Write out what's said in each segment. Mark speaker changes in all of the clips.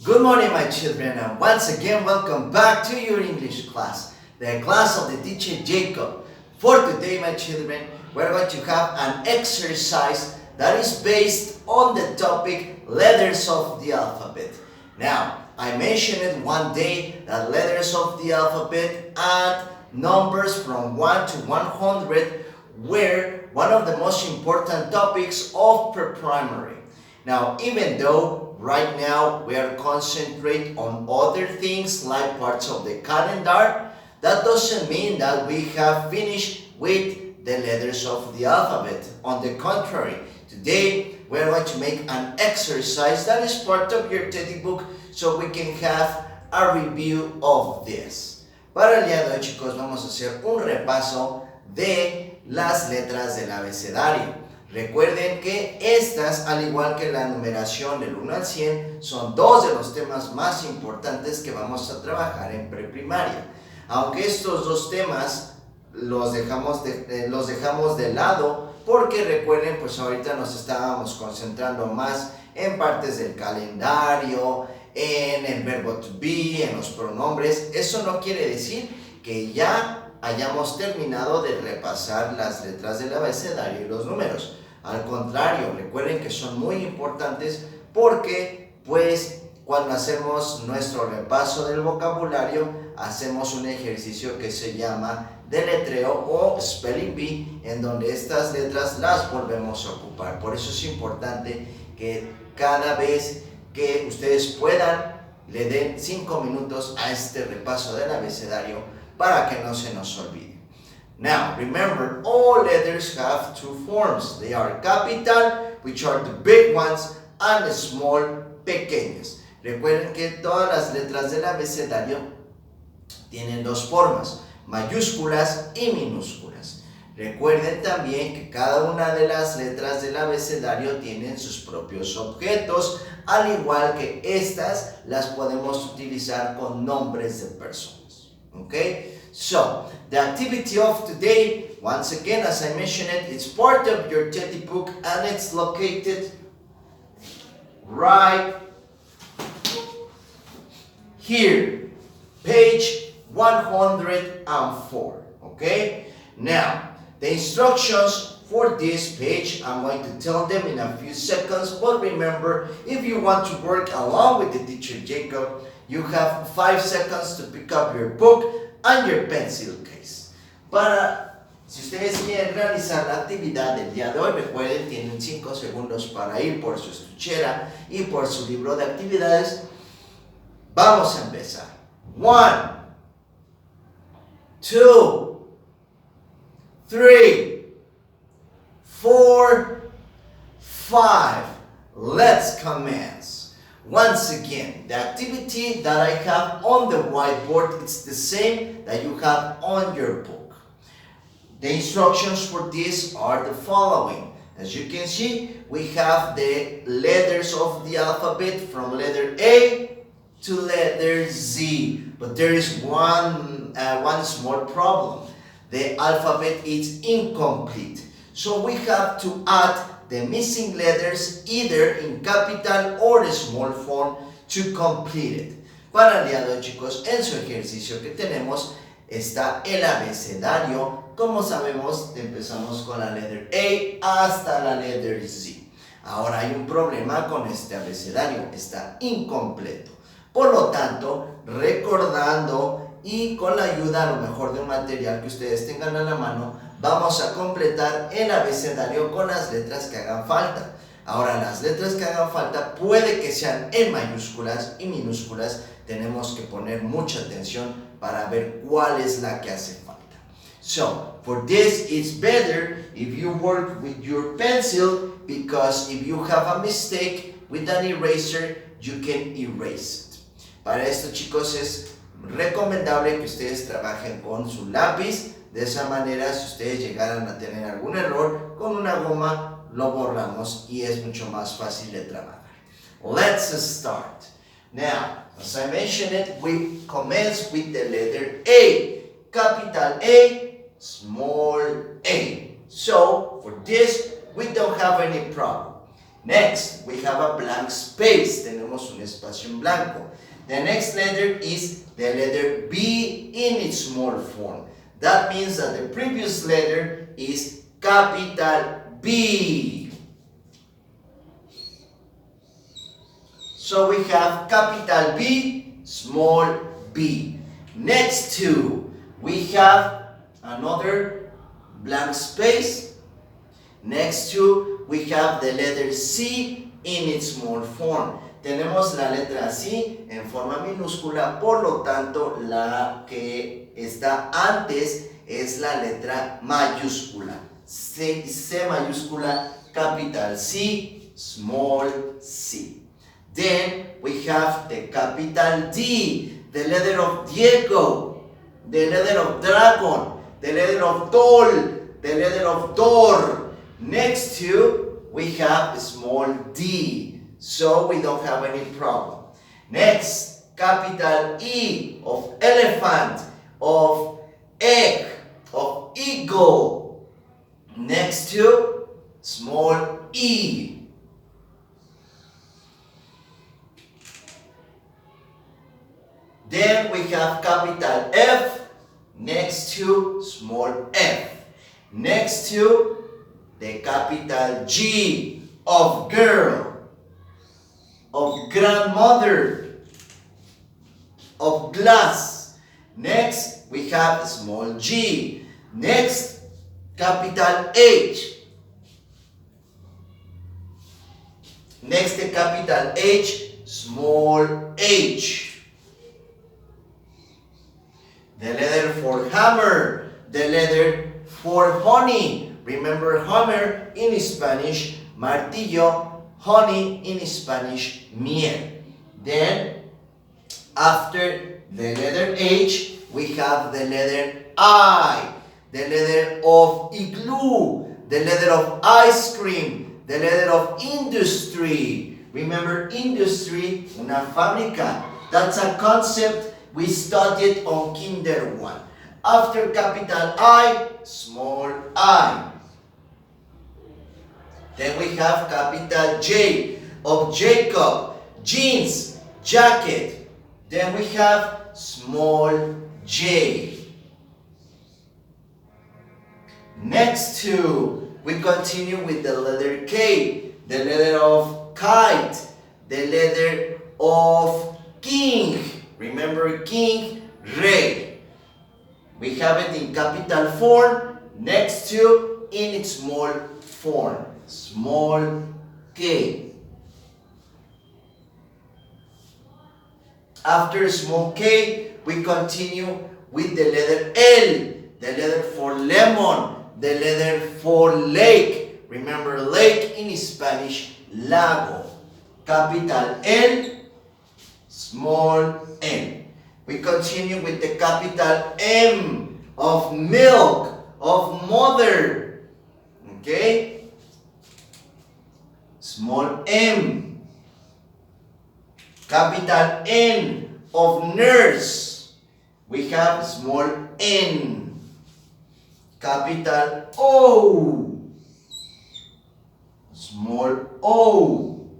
Speaker 1: Good morning, my children, and once again, welcome back to your English class, the class of the teacher Jacob. For today, my children, we're going to have an exercise that is based on the topic letters of the alphabet. Now, I mentioned it one day that letters of the alphabet and numbers from 1 to 100 were one of the most important topics of pre-primary. Now, even though right now we are concentrating on other things like parts of the calendar, that doesn't mean that we have finished with the letters of the alphabet. On the contrary, today we are going to make an exercise that is part of your textbook so we can have a review of this. Para el día de hoy, chicos, vamos a hacer un repaso de las letras del abecedario. Recuerden que estas, al igual que la numeración del 1 al 100, son dos de los temas más importantes que vamos a trabajar en preprimaria. Aunque estos dos temas los dejamos de lado, porque recuerden, pues ahorita nos estábamos concentrando más en partes del calendario, en el verbo to be, en los pronombres. Eso no quiere decir que ya hayamos terminado de repasar las letras del abecedario y los números. Al contrario, recuerden que son muy importantes porque, pues, cuando hacemos nuestro repaso del vocabulario, hacemos un ejercicio que se llama deletreo o spelling bee, en donde estas letras las volvemos a ocupar. Por eso es importante que cada vez que ustedes puedan, le den 5 minutos a este repaso del abecedario para que no se nos olvide. Now, remember, all letters have two forms. They are capital, which are the big ones, and small, pequeñas. Recuerden que todas las letras del abecedario tienen dos formas, mayúsculas y minúsculas. Recuerden también que cada una de las letras del abecedario tienen sus propios objetos, al igual que estas las podemos utilizar con nombres de personas. ¿Ok? So, the activity of today, once again, as I mentioned it's part of your textbook and it's located right here, page 104, okay? Now, the instructions for this page, I'm going to tell them in a few seconds, but remember, if you want to work along with the teacher Jacob, you have 5 seconds to pick up your book and your pencil case. Si ustedes quieren realizar la actividad del día de hoy, recuerden, tienen 5 segundos para ir por su estuchera y por su libro de actividades. Vamos a empezar. 1, 2, 3, 4, 5. Let's commence. Once again, the activity that I have on the whiteboard, it's the same that you have on your book. The instructions for this are the following. As you can see, we have the letters of the alphabet from letter A to letter Z. But there is one small problem. The alphabet is incomplete. So we have to add the missing letters either in capital or small form to complete it. Para el día de hoy, chicos, en su ejercicio que tenemos está el abecedario. Como sabemos, empezamos con la letter A hasta la letter Z. Ahora hay un problema con este abecedario, está incompleto. Por lo tanto, recordando y con la ayuda a lo mejor de un material que ustedes tengan a la mano, vamos a completar el abecedario con las letras que hagan falta. Ahora, las letras que hagan falta puede que sean en mayúsculas y minúsculas. Tenemos que poner mucha atención para ver cuál es la que hace falta. So, for this, it's better if you work with your pencil, because if you have a mistake with an eraser, you can erase it. Para esto, chicos, es recomendable que ustedes trabajen con su lápiz. De esa manera, si ustedes llegaran a tener algún error, con una goma lo borramos y es mucho más fácil de trabajar. Let's start. Now, as I mentioned it, we commence with the letter A. Capital A, small a. So, for this, we don't have any problem. Next, we have a blank space. Tenemos un espacio en blanco. The next letter is the letter B in its small form. That means that the previous letter is capital B. So we have capital B, small b. Next to, we have another blank space. Next to, we have the letter C in its small form. Tenemos la letra C en forma minúscula, por lo tanto, la que está antes es la letra mayúscula. C mayúscula, capital C, small c. Then we have the capital D, the letter of Diego, the letter of dragon, the letter of doll, the letter of door. Next to, we have a small d, so we don't have any problem. Next, capital E of elephant, of egg, of eagle. Next to, small e. Then we have capital F next to small f. Next to the capital G of girl, of grandmother, of glass. Next we have small g. Next, capital H. Next the capital H, small h. The letter for hammer, the letter for honey. Remember hammer in Spanish, martillo, honey in Spanish, miel. Then, after the letter H, we have the letter I, the letter of igloo, the letter of ice cream, the letter of industry. Remember industry, una fábrica. That's a concept we studied on Kinder 1. After capital I, small I. Then we have capital J of Jacob, jeans, jacket. Then we have small j. Next to, we continue with the letter K, the letter of kite, the letter of king. Remember king, rey. We have it in capital form, next to in its small form, small k. After small k, we continue with the letter L, the letter for lemon, the letter for lake. Remember lake in Spanish, lago. Capital L, small m. We continue with the capital M of milk, of mother. Okay? Small m. Capital N of nurse. We have small n. Capital O. Small o.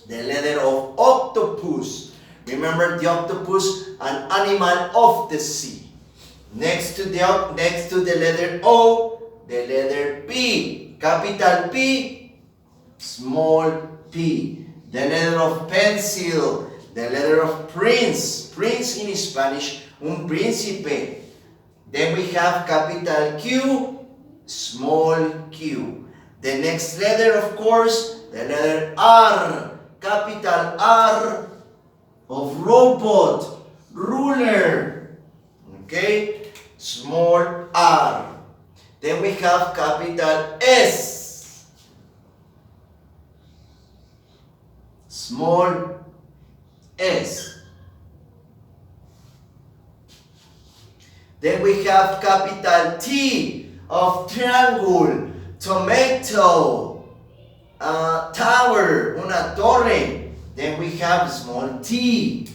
Speaker 1: The letter of octopus. Remember the octopus, an animal of the sea. Next to the letter O, the letter P. Capital P, small p. The letter of pencil, the letter of prince. Prince in Spanish, un príncipe. Then we have capital Q, small q. The next letter, of course, the letter R. Capital R of robot, ruler. Okay? Small r. Then we have capital S. Small s. Then we have capital T of triangle, tomato, tower, una torre. Then we have small t.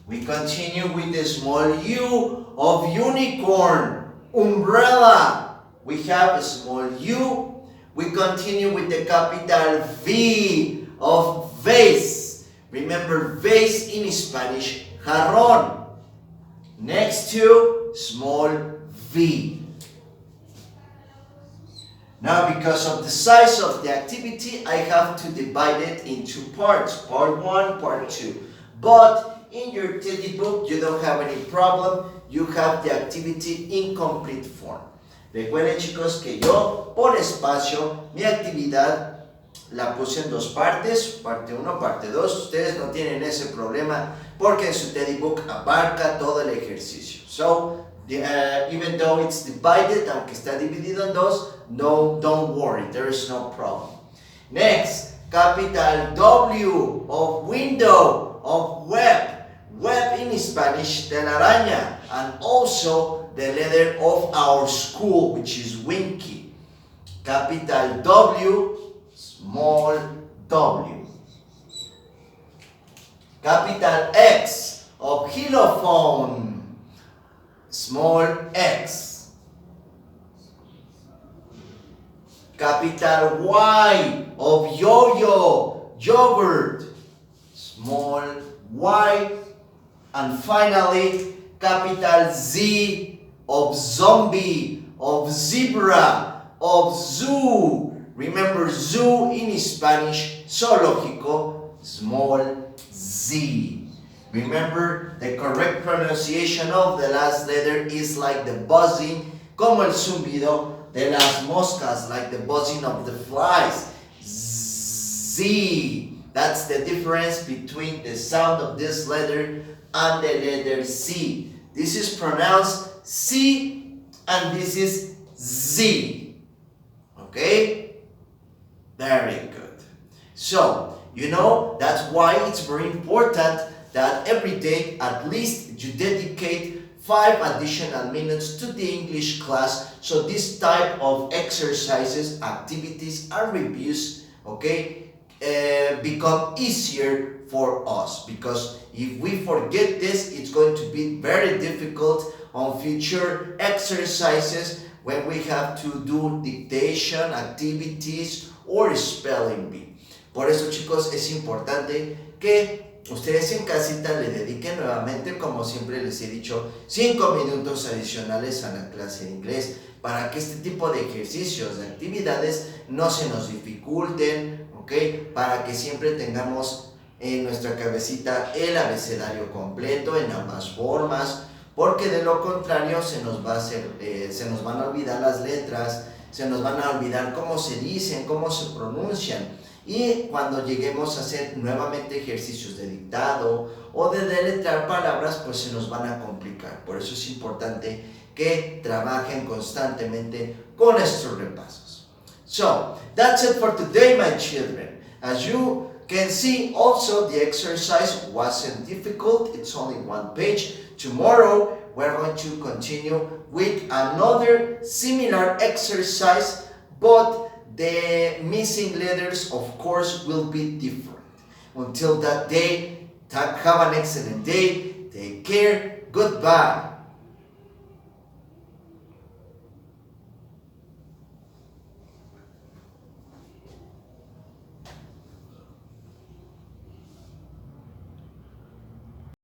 Speaker 1: We continue with the small U of unicorn, umbrella, we have a small u. We continue with the capital V of vase. Remember, vase in Spanish, jarrón. Next to small v. Now, because of the size of the activity, I have to divide it into parts. Part 1, part 2. But in your teddy book, you don't have any problem. You have the activity in complete form. Recuerden, chicos, que yo, por espacio, mi actividad la puse en dos partes, parte 1, parte 2. Ustedes no tienen ese problema porque en su teddy book abarca todo el ejercicio. So, even though it's divided, aunque está dividido en dos, no, don't worry, there is no problem. Next, capital W of window, of web. Web in Spanish, telaraña, and also the letter of our school, which is Winkey. Capital W, small w. Capital X of xylophone, small x. Capital Y of yo-yo, yogurt, small y. And finally, capital Z of zombie, of zebra, of zoo. Remember, zoo in Spanish, zoológico, small z. Remember, the correct pronunciation of the last letter is like the buzzing, como el zumbido de las moscas, like the buzzing of the flies. Z. That's the difference between the sound of this letter and the letter C. This is pronounced C and this is Z. Okay? Very good. So, you know, that's why it's very important that every day at least you dedicate 5 additional minutes to the English class, so this type of exercises, activities, and reviews, okay, become easier for us, because if we forget this, it's going to be very difficult on future exercises when we have to do dictation, activities, or spelling bee. Por eso, chicos, es importante que ustedes en casita le dediquen nuevamente, como siempre les he dicho, 5 minutos adicionales a la clase de inglés, para que este tipo de ejercicios, de actividades, no se nos dificulten, ¿ok? Para que siempre tengamos en nuestra cabecita el abecedario completo en ambas formas, porque de lo contrario se nos van a olvidar las letras, se nos van a olvidar cómo se dicen, cómo se pronuncian, y cuando lleguemos a hacer nuevamente ejercicios de dictado o de deletrear palabras, pues se nos van a complicar. Por eso es importante que trabajen constantemente con estos repasos. So, that's it for today, my children. As you can see, also the exercise wasn't difficult. It's only 1 page. Tomorrow, we're going to continue with another similar exercise, but the missing letters, of course, will be different. Until that day, have an excellent day. Take care. Goodbye.